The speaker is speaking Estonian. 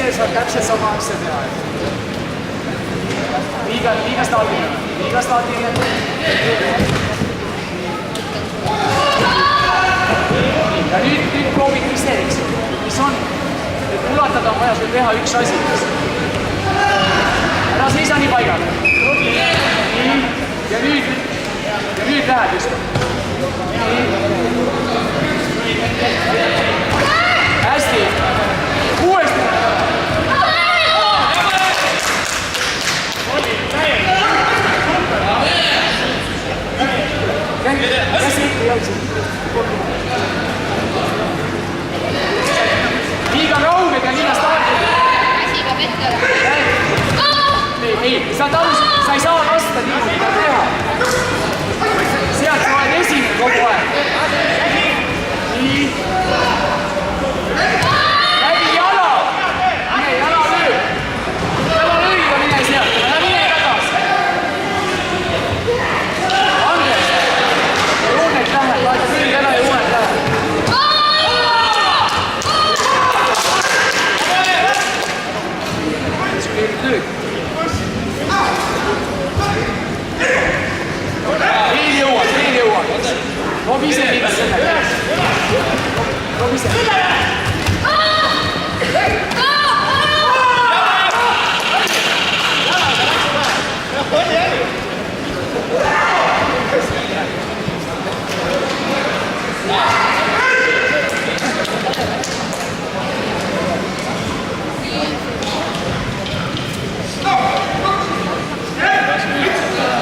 teisel saab täpselt sama asja teha. Liiga staatiline. Liiga staatiline. Ja nüüd proovib ise, eks ju. Mis on? Et ulatada on vaja sul teha üks asi. Ära seisa nii paigal. Nii. Ja nüüd lähed just. Hästi.